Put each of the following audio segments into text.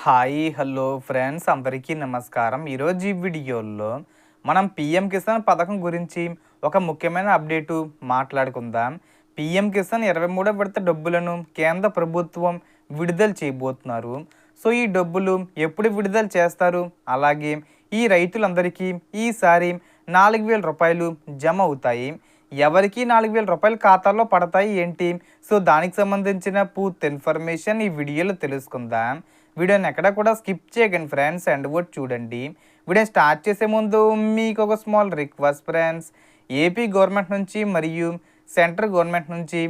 Hi hello friends అందరికీ నమస్కారం. ఈరోజు ఈ వీడియోలో మనం పిఎం కిసాన్ పథకం గురించి ఒక ముఖ్యమైన అప్డేటు మాట్లాడుకుందాం. పిఎం కిసాన్ 23వ విడత డబ్బులను కేంద్ర ప్రభుత్వం విడుదల చేయబోతున్నారు. సో ఈ డబ్బులు ఎప్పుడు విడుదల చేస్తారు, అలాగే ఈ రైతులందరికీ ఈసారి 4,000 రూపాయలు జమ అవుతాయి. ఎవరికి 4,000 రూపాయలు ఖాతాలో పడతాయి ఏంటి, సో దానికి సంబంధించిన పూర్తి ఇన్ఫర్మేషన్ ఈ వీడియోలో తెలుసుకుందాం. వీడియోని ఎక్కడ కూడా స్కిప్ చేయకండి ఫ్రెండ్స్, అండ్ కూడా చూడండి. వీడియో స్టార్ట్ చేసే ముందు మీకు ఒక small request friends, AP government నుంచి మరియు సెంట్రల్ గవర్నమెంట్ నుంచి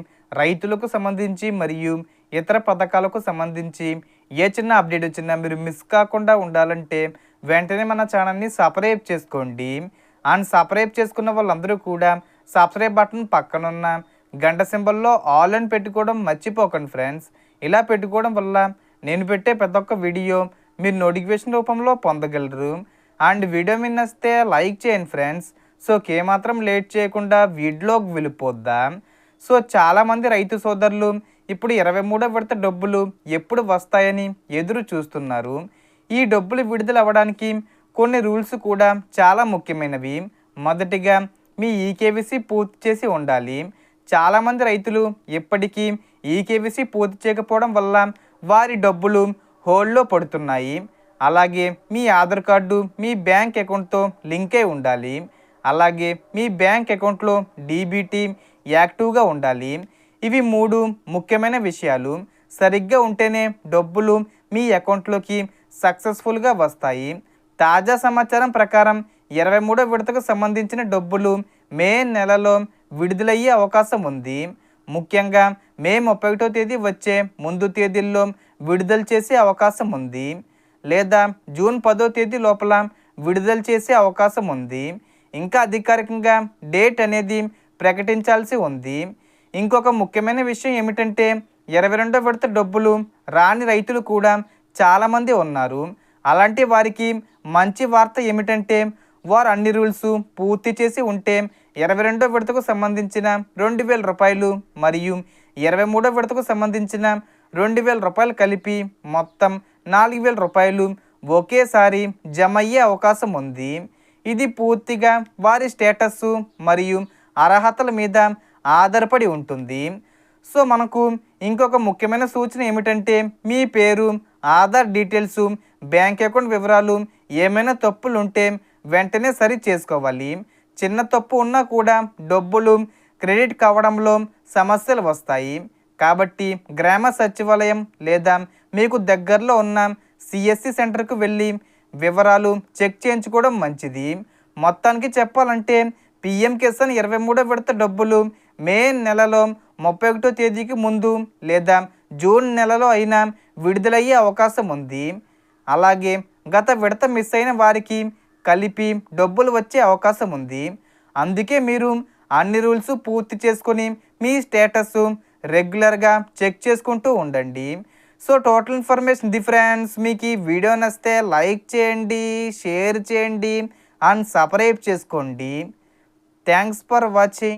రైతులకు సంబంధించి మరియు ఇతర పథకాలకు సంబంధించి ఏ చిన్న అప్డేట్ వచ్చినా మీరు మిస్ కాకుండా ఉండాలంటే వెంటనే మన ఛానల్ని సబ్స్క్రైబ్ చేసుకోండి. అండ్ సబ్స్క్రైబ్ చేసుకున్న వాళ్ళందరూ కూడా సబ్స్క్రైబ్ బటన్ పక్కనున్న గంట సింబల్లో ఆల్ అని పెట్టుకోవడం మర్చిపోకండి ఫ్రెండ్స్. ఇలా పెట్టుకోవడం వల్ల నేను పెట్టే ప్రతి ఒక్క వీడియో మీరు నోటిఫికేషన్ రూపంలో పొందగలరు. అండ్ వీడియో మీద నచ్చితే లైక్ చేయండి ఫ్రెండ్స్. సో ఏమాత్రం లేట్ చేయకుండా వీడియోకి వెళ్ళిపోద్దాం. సో చాలామంది రైతు సోదరులు ఇప్పుడు 23వ విడత డబ్బులు ఎప్పుడు వస్తాయని ఎదురు చూస్తున్నారు. ఈ డబ్బులు విడుదల అవ్వడానికి కొన్ని రూల్స్ కూడా చాలా ముఖ్యమైనవి. మొదటిగా మీ ఈకేవీసీ పూర్తి చేసి ఉండాలి. చాలామంది రైతులు ఇప్పటికీ ఈకేవీసీ పూర్తి చేయకపోవడం వల్ల వారి డబ్బులు హోల్డ్లో పడుతున్నాయి. అలాగే మీ ఆధార్ కార్డు మీ బ్యాంక్ అకౌంట్తో లింక్ అయి ఉండాలి. అలాగే మీ బ్యాంక్ అకౌంట్లో డీబీటీ యాక్టివ్గా ఉండాలి. ఇవి 3 ముఖ్యమైన విషయాలు. సరిగ్గా ఉంటేనే డబ్బులు మీ అకౌంట్లోకి సక్సెస్ఫుల్గా వస్తాయి. తాజా సమాచారం ప్రకారం 23వ విడతకు సంబంధించిన డబ్బులు మే నెలలో విడుదలయ్యే అవకాశం ఉంది. ముఖ్యంగా మే 31వ తేదీ వచ్చే ముందు తేదీల్లో విడుదల చేసే అవకాశం ఉంది, లేదా జూన్ 10వ తేదీ లోపల విడుదల చేసే అవకాశం ఉంది. ఇంకా అధికారికంగా డేట్ అనేది ప్రకటించాల్సి ఉంది. ఇంకొక ముఖ్యమైన విషయం ఏమిటంటే 22వ విడత డబ్బులు రాని రైతులు కూడా చాలామంది ఉన్నారు. అలాంటి వారికి మంచి వార్త ఏమిటంటే వారు అన్ని రూల్స్ పూర్తి చేసి ఉంటే 22వ విడతకు సంబంధించిన 2,000 రూపాయలు మరియు 23వ విడతకు సంబంధించిన 2,000 రూపాయలు కలిపి మొత్తం 4,000 రూపాయలు ఒకేసారి జమ అయ్యే అవకాశం ఉంది. ఇది పూర్తిగా వారి స్టేటస్ మరియు అర్హతల మీద ఆధారపడి ఉంటుంది. సో మనకు ఇంకొక ముఖ్యమైన సూచన ఏమిటంటే మీ పేరు, ఆధార్ డీటెయిల్స్, బ్యాంక్ అకౌంట్ వివరాలు ఏమైనా తప్పులు ఉంటే వెంటనే సరి చేసుకోవాలి. చిన్న తప్పు ఉన్నా కూడా డబ్బులు క్రెడిట్ కావడంలో సమస్యలు వస్తాయి. కాబట్టి గ్రామ సచివాలయం లేదా మీకు దగ్గరలో ఉన్న సిఎస్సి సెంటర్కు వెళ్ళి వివరాలు చెక్ చేయించుకోవడం మంచిది. మొత్తానికి చెప్పాలంటే పిఎం కిసాన్ 23వ విడత డబ్బులు మే నెలలో 31వ తేదీకి ముందు లేదా జూన్ నెలలో అయినా విడుదలయ్యే అవకాశం ఉంది. అలాగే గత విడత మిస్ అయిన వారికి కలిపి డబ్బులు వచ్చే అవకాశం ఉంది. అందుకే మీరు అన్ని రూల్స్ పూర్తి చేసుకొని మీ స్టేటస్ రెగ్యులర్గా చెక్ చేసుకుంటూ ఉండండి. సో టోటల్ ఇన్ఫర్మేషన్ ఇది ఫ్రెండ్స్. మీకు ఈ వీడియో నచ్చితే లైక్ చేయండి, షేర్ చేయండి అండ్ సబ్స్క్రైబ్ చేసుకోండి. Thanks for watching.